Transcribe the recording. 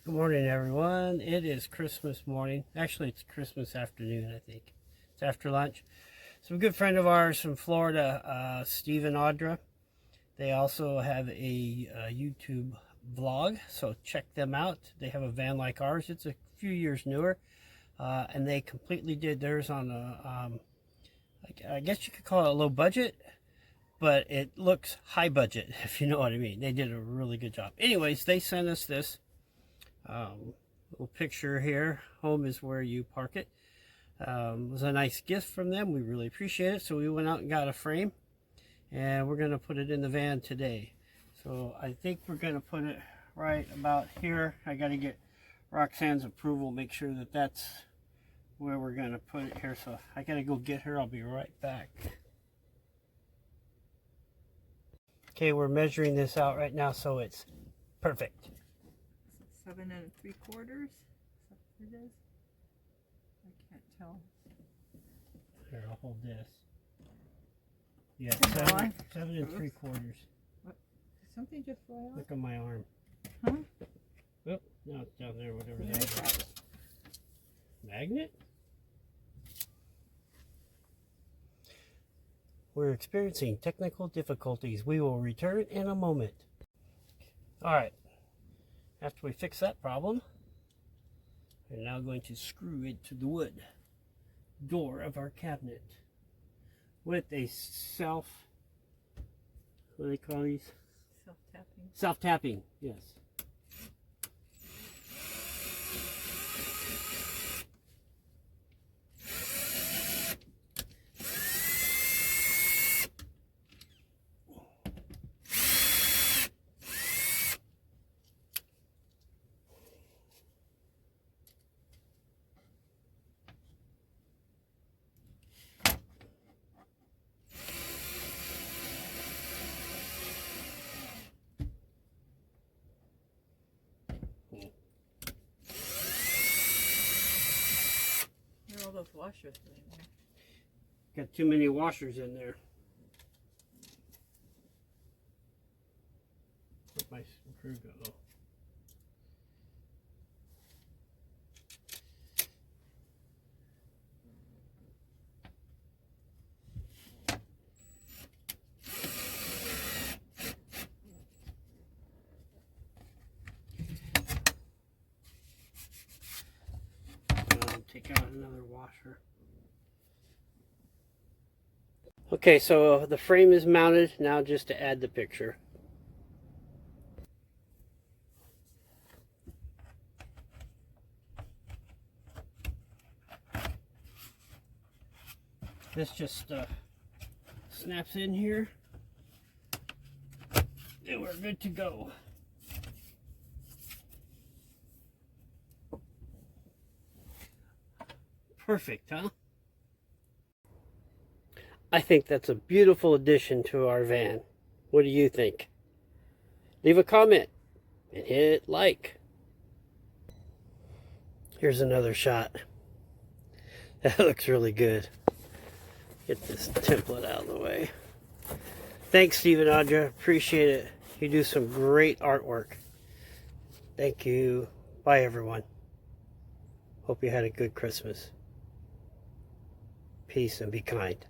Good morning, everyone. It is Christmas morning. Actually, it's Christmas afternoon, I think. It's after lunch. Some good friend of ours from Florida, Steve and Audra. They also have a YouTube vlog, so check them out. They have a van like ours. It's a few years newer, and they completely did theirs on a, I guess you could call it a low budget, but it looks high budget, if you know what I mean. They did a really good job. Anyways, they sent us this. Little picture here. Home is where you park it. It was a nice gift from them. We really appreciate it. So we went out and got a frame, and we're going to put it in the van today. So I think we're going to put it right about here. I got to get Roxanne's approval, make sure that that's where we're going to put it here. So I got to go get her. I'll be right back. Okay, we're measuring this out right now, so it's perfect. 7 3/4. Is that what it is? I can't tell. Here, I'll hold this. Yeah, Why? 7 3/4. What? Did something just fly off? Look on my arm. Huh? Oh, no, it's down there, whatever What that is that? is. Magnet? We're experiencing technical difficulties. We will return in a moment. Alright. After we fix that problem, we're now going to screw it to the wood door of our cabinet with a what do they call these? Self-tapping. Self-tapping, yes. Where are all those washers anymore? Got too many washers in there. Where'd my screw go? Take out another washer. Okay, so the frame is mounted. Now just to add the picture. This just snaps in here, and we're good to go. Perfect, huh? I think that's a beautiful addition to our van. What do you think? Leave a comment and hit like. Here's another shot. That looks really good. Get this template out of the way. Thanks, Steve and Audra. Appreciate it. You do some great artwork. Thank you. Bye, everyone. Hope you had a good Christmas. Peace and be kind.